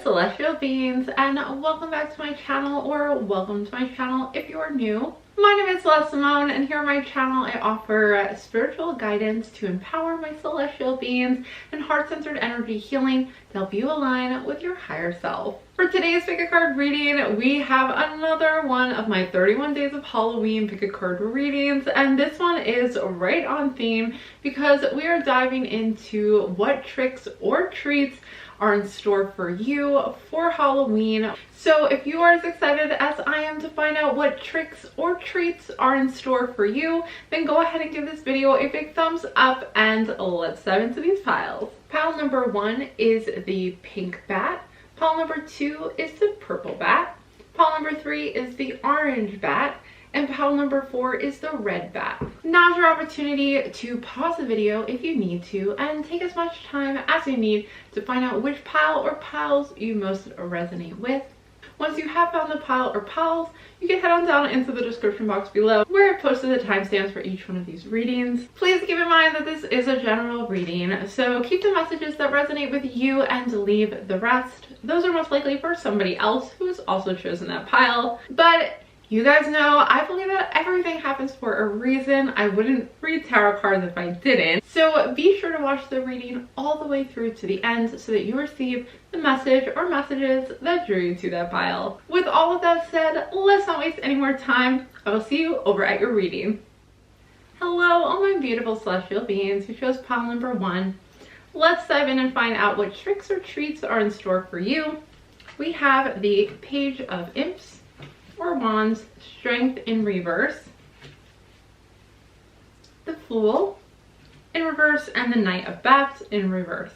celestial beings, and welcome back to my channel, or welcome to my channel if you are new. My name is Celeste Simone, and here on my channel I offer spiritual guidance to empower my celestial beings and heart-centered energy healing to help you align with your higher self. For today's pick a card reading, we have another one of my 31 days of Halloween pick a card readings, and this one is right on theme because we are diving into what tricks or treats are in store for you for Halloween. So if you are as excited as I am to find out what tricks or treats are in store for you, then go ahead and give this video a big thumbs up and let's dive into these piles. Pile number 1 is the pink bat. Pile number 2 is the purple bat. Pile number 3 is the orange bat. And pile number 4 is the red bat. Now's your opportunity to pause the video if you need to and take as much time as you need to find out which pile or piles you most resonate with. Once you have found the pile or piles, you can head on down into the description box below where I posted the timestamps for each one of these readings. Please keep in mind that this is a general reading, so keep the messages that resonate with you and leave the rest. Those are most likely for somebody else who has also chosen that pile. But you guys know I believe that everything happens for a reason. I wouldn't read tarot cards if I didn't. So be sure to watch the reading all the way through to the end so that you receive the message or messages that drew you to that pile. With all of that said, let's not waste any more time. I will see you over at your reading. Hello, all my beautiful celestial beings who chose pile number 1. Let's dive in and find out what tricks or treats are in store for you. We have the Page of Imps or Wands, Strength in reverse, the Fool in reverse, and the Knight of Bats in reverse.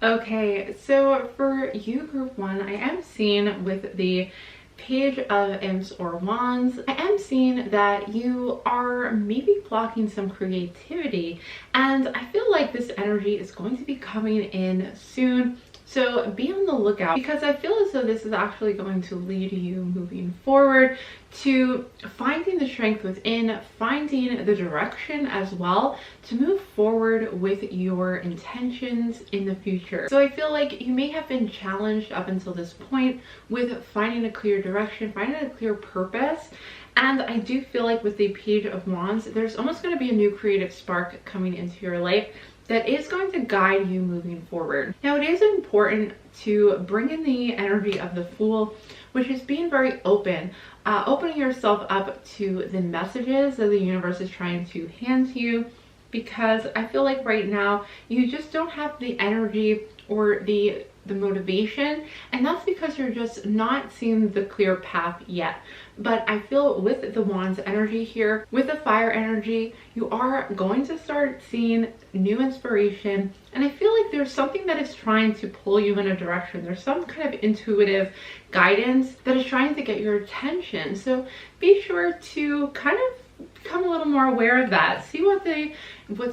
Okay, so for you group 1, I am seeing with the Page of Imps or Wands, I am seeing that you are maybe blocking some creativity, and I feel like this energy is going to be coming in soon. So be on the lookout because I feel as though this is actually going to lead you moving forward to finding the strength within, finding the direction as well to move forward with your intentions in the future. So I feel like you may have been challenged up until this point with finding a clear direction, finding a clear purpose. And I do feel like with the Page of Wands, there's almost going to be a new creative spark coming into your life that is going to guide you moving forward. Now, it is important to bring in the energy of the Fool, which is being very open, opening yourself up to the messages that the universe is trying to hand to you, because I feel like right now you just don't have the energy or the motivation, and that's because you're just not seeing the clear path yet. But I feel with the Wands energy here, with the fire energy, you are going to start seeing new inspiration, and I feel like there's something that is trying to pull you in a direction. There's some kind of intuitive guidance that is trying to get your attention, so be sure to kind of become a little more aware of that. See what the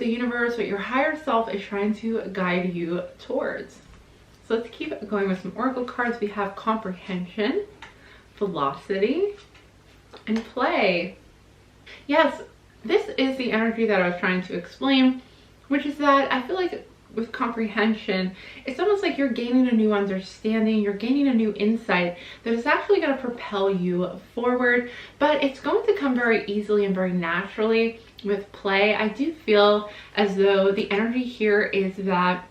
universe, what your higher self is trying to guide you towards. So let's keep going with some oracle cards. We have Comprehension, Velocity, and Play. Yes, this is the energy that I was trying to explain, which is that I feel like with comprehension, it's almost like you're gaining a new understanding, you're gaining a new insight that is actually going to propel you forward, but it's going to come very easily and very naturally. With Play, I do feel as though the energy here is that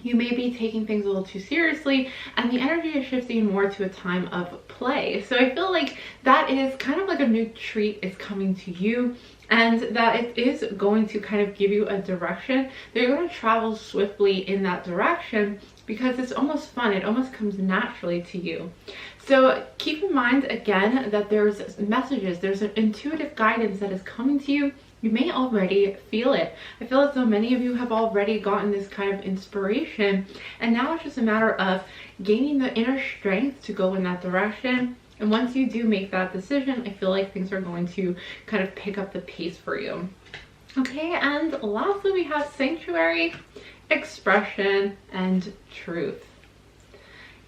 you may be taking things a little too seriously, and the energy is shifting more to a time of play. So I feel like that is kind of like a new treat is coming to you, and that it is going to kind of give you a direction that you're going to travel swiftly in that direction because it's almost fun. It almost comes naturally to you. So keep in mind again that there's messages, there's an intuitive guidance that is coming to you. You may already feel it. I feel as though many of you have already gotten this kind of inspiration, and now it's just a matter of gaining the inner strength to go in that direction. And once you do make that decision, I feel like things are going to kind of pick up the pace for you. Okay, and lastly we have Sanctuary, Expression, and Truth.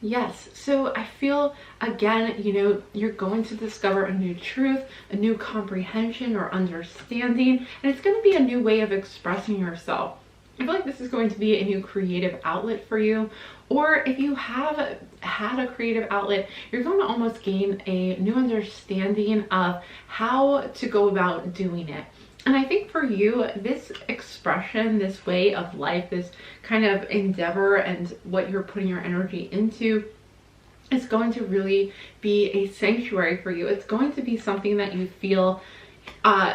Yes, so I feel again, you know, you're going to discover a new truth, a new comprehension or understanding, and it's going to be a new way of expressing yourself. I feel like this is going to be a new creative outlet for you. Or if you have had a creative outlet, you're going to almost gain a new understanding of how to go about doing it. And I think for you, this expression, this way of life, this kind of endeavor and what you're putting your energy into is going to really be a sanctuary for you. It's going to be something that you feel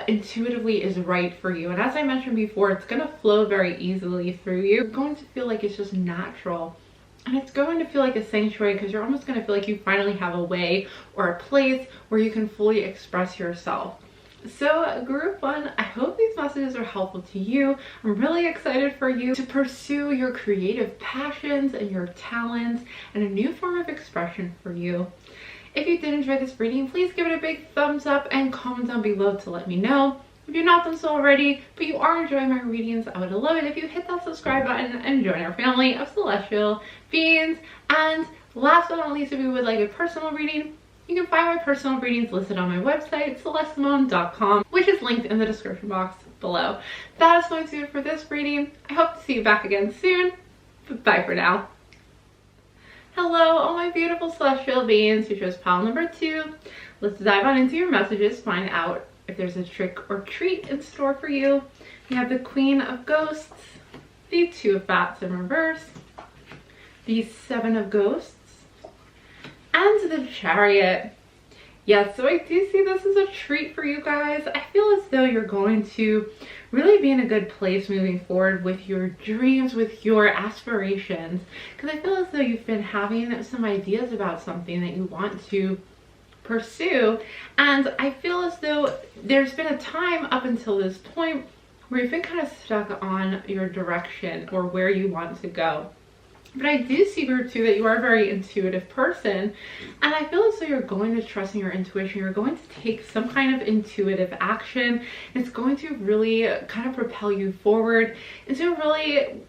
intuitively is right for you. And as I mentioned before, it's going to flow very easily through you. You're going to feel like it's just natural. And it's going to feel like a sanctuary because you're almost going to feel like you finally have a way or a place where you can fully express yourself. So group 1, I hope these messages are helpful to you. I'm really excited for you to pursue your creative passions and your talents and a new form of expression for you. If you did enjoy this reading, please give it a big thumbs up and comment down below to let me know. If you've not done so already, but you are enjoying my readings, I would love it if you hit that subscribe button and join our family of celestial beings. And last but not least, if you would like a personal reading, you can find my personal readings listed on my website, celestesimone.com, which is linked in the description box below. That is going to do it for this reading. I hope to see you back again soon. But bye for now. Hello, all my beautiful celestial beings who chose pile number 2. Let's dive on into your messages, find out if there's a trick or treat in store for you. We have the Queen of Ghosts, the Two of Bats in reverse, the Seven of Ghosts, and the Chariot. Yes, so I do see this as a treat for you guys. I feel as though you're going to really be in a good place moving forward with your dreams, with your aspirations, because I feel as though you've been having some ideas about something that you want to pursue, and I feel as though there's been a time up until this point where you've been kind of stuck on your direction or where you want to go. But I do see, group 2, that you are a very intuitive person, and I feel as though you're going to trust in your intuition. You're going to take some kind of intuitive action. It's going to really kind of propel you forward into really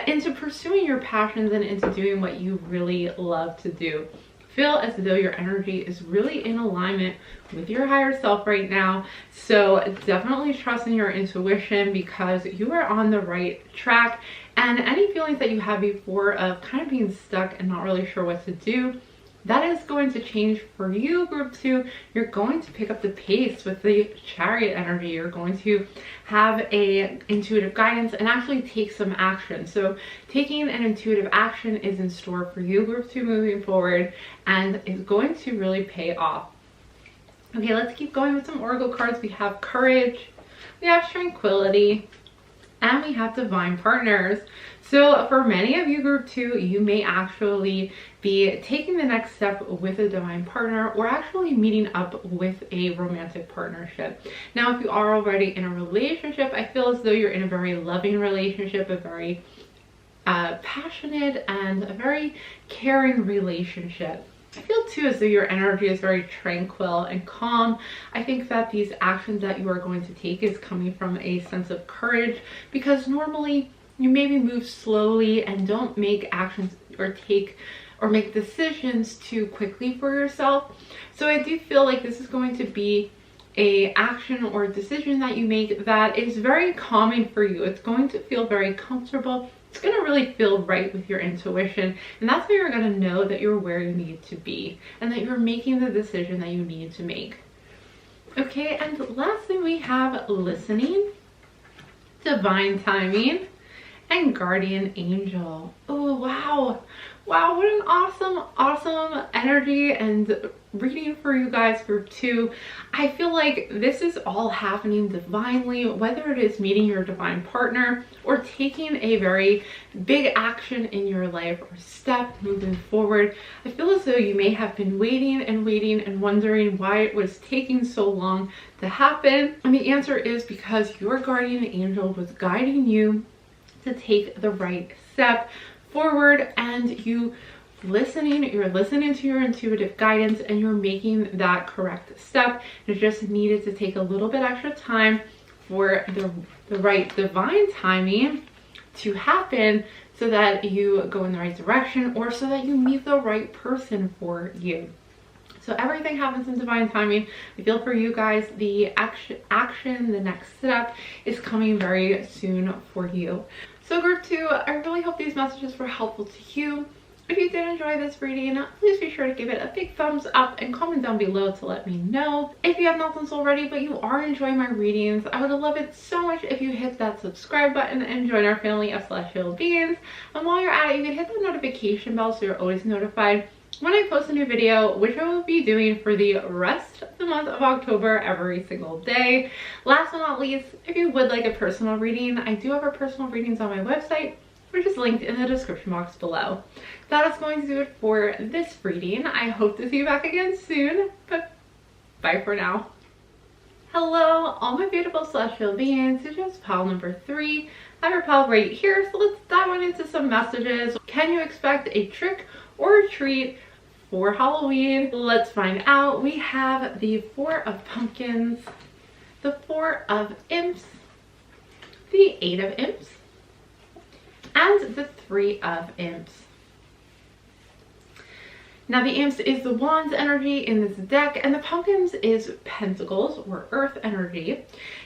into pursuing your passions and into doing what you really love to do. Feel as though your energy is really in alignment with your higher self right now. So definitely trust in your intuition because you are on the right track. And any feelings that you had before of kind of being stuck and not really sure what to do, that is going to change for you, group 2. You're going to pick up the pace with the Chariot energy. You're going to have a intuitive guidance and actually take some action. So taking an intuitive action is in store for you, group 2, moving forward, and is going to really pay off. Okay, let's keep going with some oracle cards. We have Courage, we have Tranquility, and we have Divine Partners. So for many of you, group 2, you may actually be taking the next step with a divine partner or actually meeting up with a romantic partnership. Now, if you are already in a relationship, I feel as though you're in a very loving relationship, a very passionate and a very caring relationship. I feel too as though your energy is very tranquil and calm. I think that these actions that you are going to take is coming from a sense of courage, because normally you maybe move slowly and don't make actions or make decisions too quickly for yourself. So I do feel like this is going to be a action or decision that you make that is very calming for you. It's going to feel very comfortable. It's going to really feel right with your intuition, and that's how you're going to know that you're where you need to be and that you're making the decision that you need to make. Okay, and lastly we have Listening, Divine Timing, and Guardian Angel. Oh wow, what an awesome energy and reading for you guys, group 2. I feel like this is all happening divinely, whether it is meeting your divine partner or taking a very big action in your life or step moving forward. I feel as though you may have been waiting and wondering why it was taking so long to happen, and the answer is because your guardian angel was guiding you to take the right step forward, and you're listening to your intuitive guidance and you're making that correct step. It just needed to take a little bit extra time for the right divine timing to happen so that you go in the right direction or so that you meet the right person for you. So everything happens in divine timing. I feel for you guys, the action, the next step is coming very soon for you. So group 2, I really hope these messages were helpful to you. If you did enjoy this reading, please be sure to give it a big thumbs up and comment down below to let me know. If you have not done so already but you are enjoying my readings, I would love it so much if you hit that subscribe button and join our family of celestial beings. And while you're at it, you can hit the notification bell so you're always notified when I post a new video, which I will be doing for the rest of the month of October every single day. Last but not least, if you would like a personal reading, I do have our personal readings on my website, which is linked in the description box below. That is going to do it for this reading. I hope to see you back again soon, but bye for now. Hello, all my beautiful celestial beings. It's just pile number 3. I have your pile right here, so let's dive on into some messages. Can you expect a trick or a treat for Halloween? Let's find out. We have the 4 of Pumpkins, the 4 of Imps, the 8 of Imps, and the 3 of Imps. Now the Imps is the Wands energy in this deck, and the Pumpkins is Pentacles or Earth energy.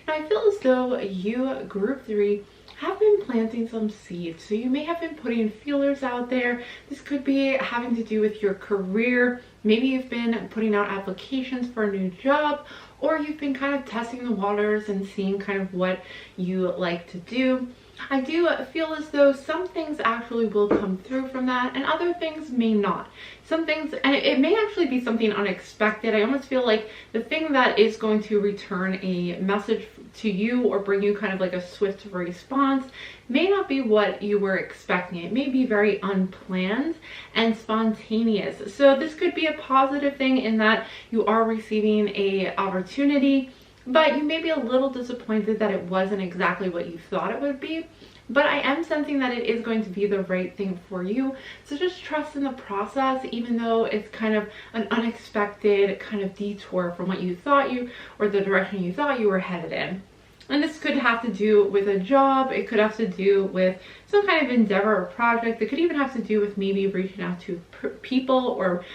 Now I feel as though you, group 3, have been planting some seeds. So you may have been putting feelers out there. This could be having to do with your career. Maybe you've been putting out applications for a new job, or you've been kind of testing the waters and seeing kind of what you like to do. I do feel as though some things actually will come through from that and other things may not. Some things, and it may actually be something unexpected. I almost feel like the thing that is going to return a message to you or bring you kind of like a swift response may not be what you were expecting. It may be very unplanned and spontaneous. So this could be a positive thing in that you are receiving a opportunity, but you may be a little disappointed that it wasn't exactly what you thought it would be. But I am sensing that it is going to be the right thing for you. So just trust in the process, even though it's kind of an unexpected kind of detour from what you thought or the direction you thought you were headed in. And this could have to do with a job. It could have to do with some kind of endeavor or project. It could even have to do with maybe reaching out to people or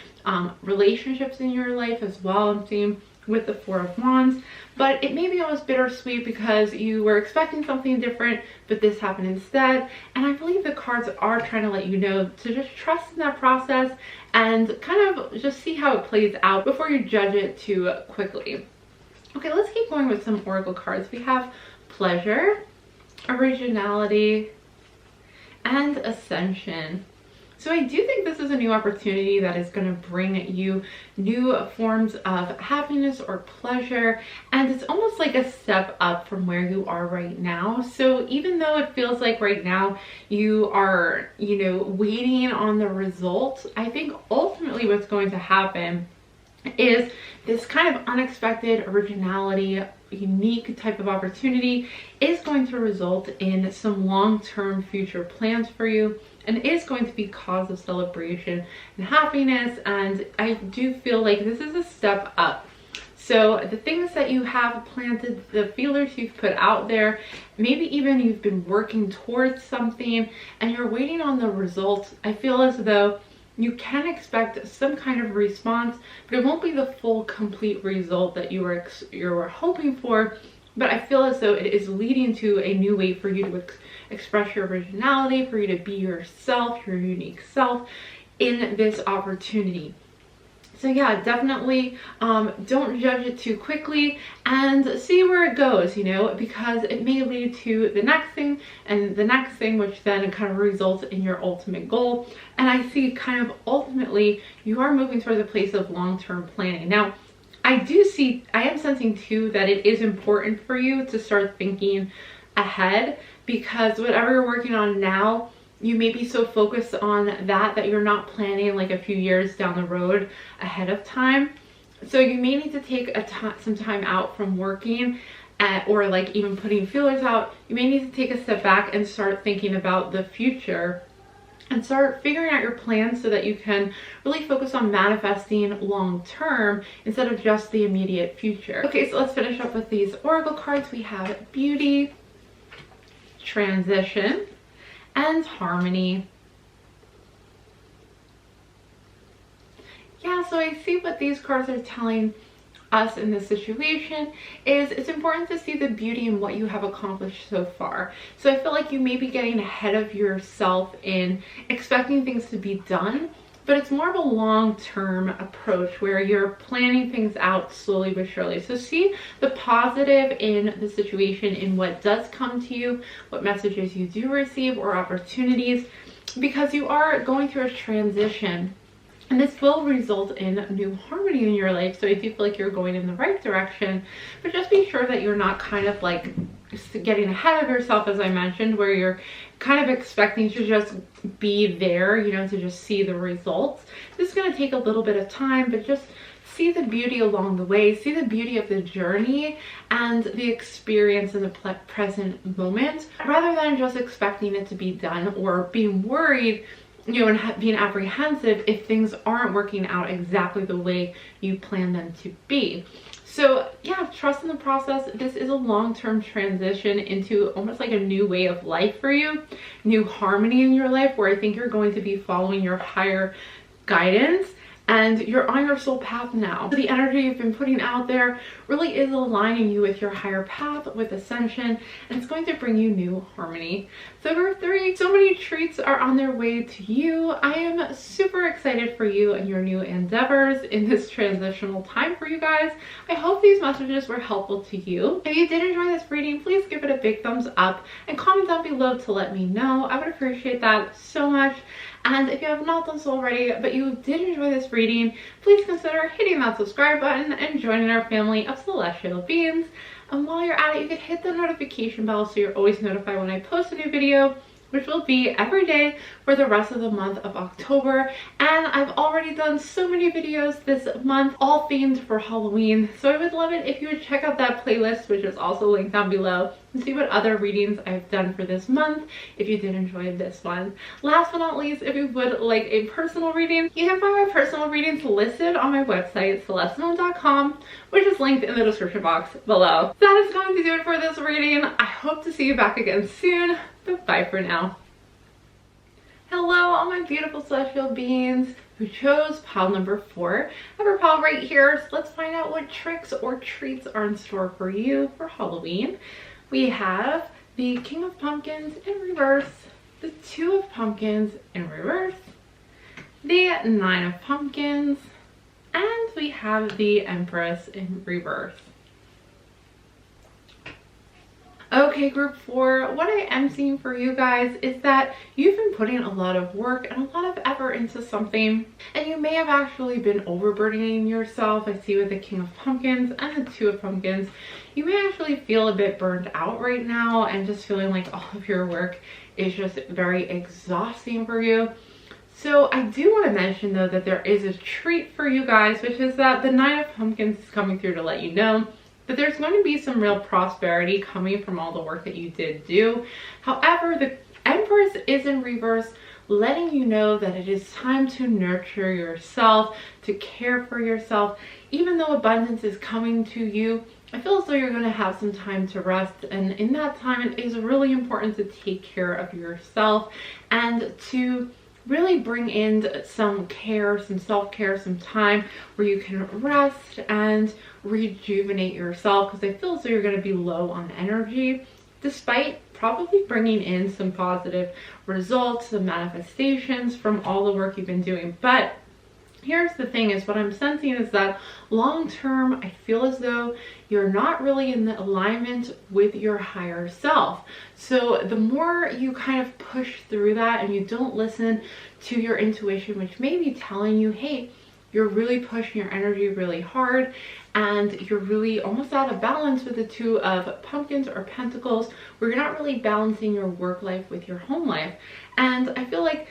relationships in your life as well. I'm seeing with the 4 of Wands, but it may be almost bittersweet because you were expecting something different, but this happened instead. And I believe the cards are trying to let you know to just trust in that process and kind of just see how it plays out before you judge it too quickly. Okay, let's keep going with some oracle cards. We have Pleasure, Originality, and Ascension. So I do think this is a new opportunity that is going to bring you new forms of happiness or pleasure, and it's almost like a step up from where you are right now. So even though it feels like right now you are, waiting on the results, I think ultimately what's going to happen is this kind of unexpected originality, unique type of opportunity is going to result in some long-term future plans for you, and is going to be cause of celebration and happiness. And I do feel like this is a step up. So the things that you have planted, the feelers you've put out there, maybe even you've been working towards something and you're waiting on the results, I feel as though you can expect some kind of response, but it won't be the full complete result that you were hoping for. But I feel as though it is leading to a new way for you to express your originality, for you to be yourself, your unique self in this opportunity. So yeah, definitely don't judge it too quickly and see where it goes, because it may lead to the next thing and the next thing, which then kind of results in your ultimate goal. And I see kind of ultimately you are moving towards a place of long-term planning. Now, I am sensing too that it is important for you to start thinking ahead, because whatever you're working on now, you may be so focused on that you're not planning like a few years down the road ahead of time. So you may need to take some time out from working or like even putting feelers out. You may need to take a step back and start thinking about the future and start figuring out your plans so that you can really focus on manifesting long term instead of just the immediate future. Okay, so let's finish up with these oracle cards. We have Beauty, Transition, and Harmony. Yeah, so I see what these cards are telling us in this situation is it's important to see the beauty in what you have accomplished so far. So I feel like you may be getting ahead of yourself in expecting things to be done, but it's more of a long-term approach where you're planning things out slowly but surely. So see the positive in the situation, in what does come to you, what messages you do receive or opportunities, because you are going through a transition. And this will result in new harmony in your life. So I do feel like you're going in the right direction, but just be sure that you're not kind of like getting ahead of yourself, as I mentioned, where you're kind of expecting to just be there, you know, to just see the results. This is going to take a little bit of time, but just see the beauty along the way, see the beauty of the journey and the experience in the present moment, rather than just expecting it to be done or being worried, you know, and being apprehensive if things aren't working out exactly the way you plan them to be. So yeah, trust in the process. This is a long-term transition into almost like a new way of life for you, new harmony in your life, where I think you're going to be following your higher guidance and you're on your soul path now. So the energy you've been putting out there really is aligning you with your higher path, with ascension, and it's going to bring you new harmony. So number 3, so many treats are on their way to you. I am super excited for you and your new endeavors in this transitional time for you guys. I hope these messages were helpful to you. If you did enjoy this reading, please give it a big thumbs up and comment down below to let me know. I would appreciate that so much. And if you have not done so already, but you did enjoy this reading, please consider hitting that subscribe button and joining our family of celestial beings. And while you're at it, you can hit the notification bell so you're always notified when I post a new video, which will be every day for the rest of the month of October. And I've already done so many videos this month, all themed for Halloween. So I would love it if you would check out that playlist, which is also linked down below, and see what other readings I've done for this month if you did enjoy this one. Last but not least, if you would like a personal reading, you can find my personal readings listed on my website, celestemoon.com, which is linked in the description box below. That is going to do it for this reading. I hope to see you back again soon. Bye for now. Hello, all my beautiful celestial beings who chose pile number 4. I have our pile right here, so let's find out what tricks or treats are in store for you for Halloween. We have the King of Pumpkins in reverse, the 2 of Pumpkins in reverse, the 9 of Pumpkins, and we have the Empress in reverse. Okay, group 4, what I am seeing for you guys is that you've been putting a lot of work and a lot of effort into something, and you may have actually been overburdening yourself. I see with the King of Pumpkins and the 2 of Pumpkins, you may actually feel a bit burned out right now and just feeling like all of your work is just very exhausting for you. So I do want to mention though that there is a treat for you guys, which is that the 9 of Pumpkins is coming through to let you know but there's going to be some real prosperity coming from all the work that you did do. However, the Empress is in reverse, letting you know that it is time to nurture yourself, to care for yourself. Even though abundance is coming to you, I feel as though you're going to have some time to rest, and in that time it is really important to take care of yourself and to really bring in some care, some self-care, some time where you can rest and rejuvenate yourself, because I feel as though you're going to be low on energy despite probably bringing in some positive results, some manifestations from all the work you've been doing. But here's the thing, is what I'm sensing is that long term, I feel as though you're not really in the alignment with your higher self. So the more you kind of push through that and you don't listen to your intuition, which may be telling you, hey, you're really pushing your energy really hard and you're really almost out of balance with the 2 of Pumpkins or Pentacles, where you're not really balancing your work life with your home life. And I feel like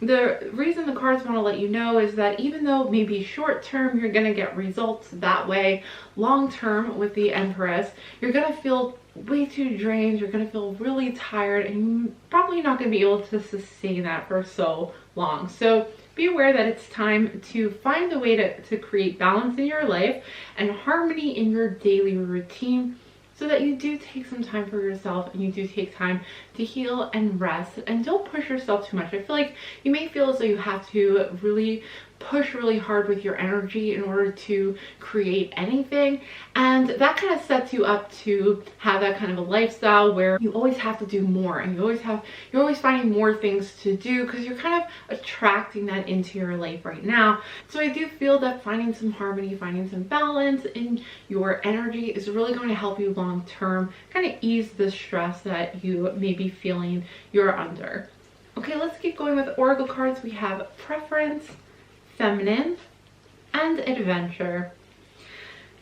the reason the cards want to let you know is that even though maybe short term you're going to get results that way, long term with the Empress, you're going to feel way too drained, you're going to feel really tired, and you're probably not going to be able to sustain that for so long. So be aware that it's time to find a way to create balance in your life and harmony in your daily routine, so that you do take some time for yourself and you do take time to heal and rest, and don't push yourself too much. I feel like you may feel as though you have to really push really hard with your energy in order to create anything, and that kind of sets you up to have that kind of a lifestyle where you always have to do more, and you're always finding more things to do because you're kind of attracting that into your life right now. So I do feel that finding some harmony, finding some balance in your energy is really going to help you long term, kind of ease the stress that you may be feeling you're under. Okay, let's keep going with oracle cards. We have Preference, Feminine, and Adventure.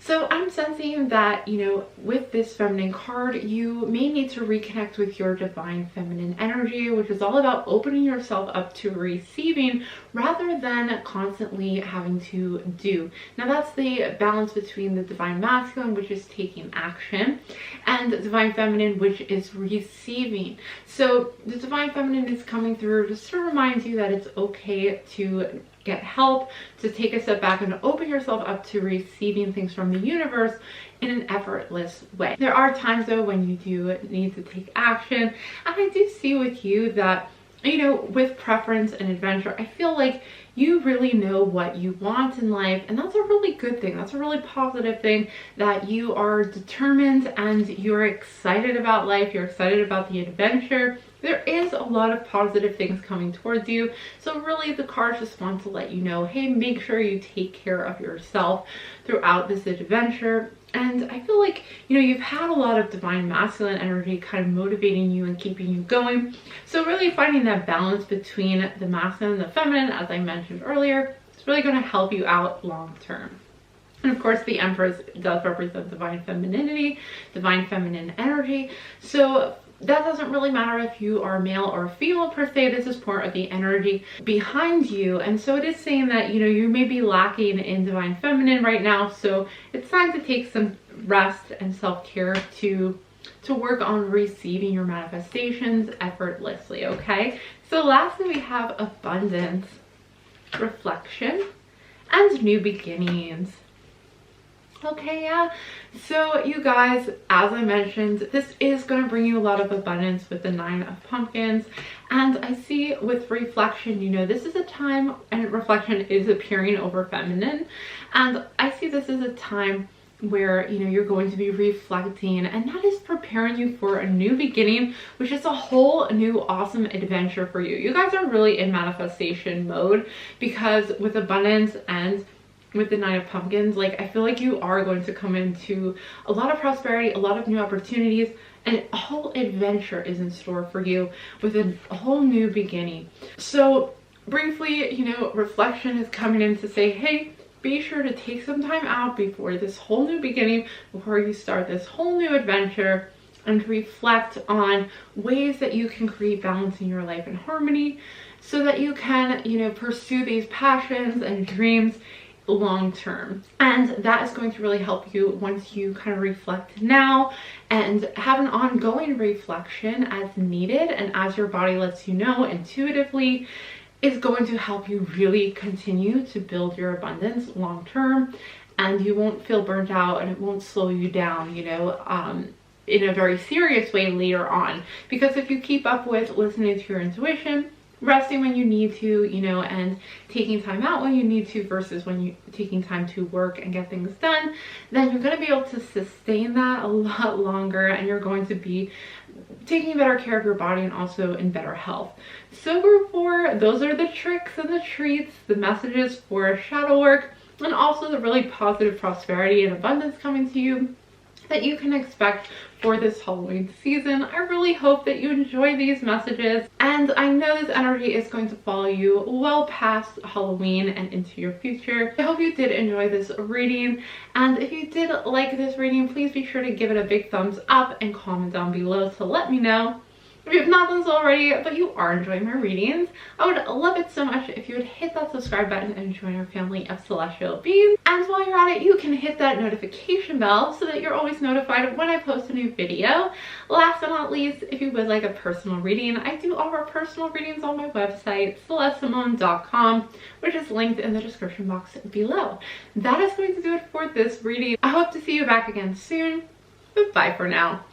So I'm sensing that, you know, with this feminine card, you may need to reconnect with your divine feminine energy, which is all about opening yourself up to receiving rather than constantly having to do. Now that's the balance between the divine masculine, which is taking action, and the divine feminine, which is receiving. So the divine feminine is coming through just to remind you that it's okay to get help, to take a step back and open yourself up to receiving things from the universe in an effortless way. There are times though when you do need to take action, and I do see with you that, you know, with Preference and Adventure, I feel like you really know what you want in life, and that's a really good thing. That's a really positive thing, that you are determined and you're excited about life, you're excited about the adventure. There is a lot of positive things coming towards you. So really the cards just want to let you know, hey, make sure you take care of yourself throughout this adventure. And I feel like, you know, you've had a lot of divine masculine energy kind of motivating you and keeping you going. So really finding that balance between the masculine and the feminine, as I mentioned earlier, is really going to help you out long term. And of course, the Empress does represent divine femininity, divine feminine energy. So that doesn't really matter if you are male or female per se. This is part of the energy behind you. And so it is saying that, you know, you may be lacking in divine feminine right now. So it's time to take some rest and self-care to work on receiving your manifestations effortlessly, okay? So lastly, we have Abundance, Reflection, and New Beginnings. Okay, yeah, so you guys, as I mentioned, this is going to bring you a lot of abundance with the 9 of Pumpkins. And I see with reflection, you know, this is a time, and reflection is appearing over feminine, and I see this as a time where, you know, you're going to be reflecting, and that is preparing you for a new beginning, which is a whole new awesome adventure for you. You guys are really in manifestation mode, because with abundance and with the 9 of Pumpkins, like, I feel like you are going to come into a lot of prosperity, a lot of new opportunities, and a whole adventure is in store for you with a whole new beginning. So briefly, you know, reflection is coming in to say, hey, be sure to take some time out before this whole new beginning, before you start this whole new adventure, and reflect on ways that you can create balance in your life and harmony, so that you can, you know, pursue these passions and dreams long term. And that is going to really help you once you kind of reflect now and have an ongoing reflection as needed, and as your body lets you know intuitively, is going to help you really continue to build your abundance long term, and you won't feel burnt out, and it won't slow you down, you know, in a very serious way later on. Because if you keep up with listening to your intuition, resting when you need to, you know, and taking time out when you need to, versus when you taking time to work and get things done, then you're going to be able to sustain that a lot longer, and you're going to be taking better care of your body and also in better health. So group 4, those are the tricks and the treats, the messages for shadow work, and also the really positive prosperity and abundance coming to you that you can expect for this Halloween season. I really hope that you enjoy these messages, and I know this energy is going to follow you well past Halloween and into your future. I hope you did enjoy this reading, and if you did like this reading, please be sure to give it a big thumbs up and comment down below to let me know. If you have not done so already, but you are enjoying my readings, I would love it so much if you would hit that subscribe button and join our family of celestial beings. And while you're at it, you can hit that notification bell so that you're always notified when I post a new video. Last but not least, if you would like a personal reading, I do offer personal readings on my website, CelesteSimone.com, which is linked in the description box below. That is going to do it for this reading. I hope to see you back again soon. But bye for now.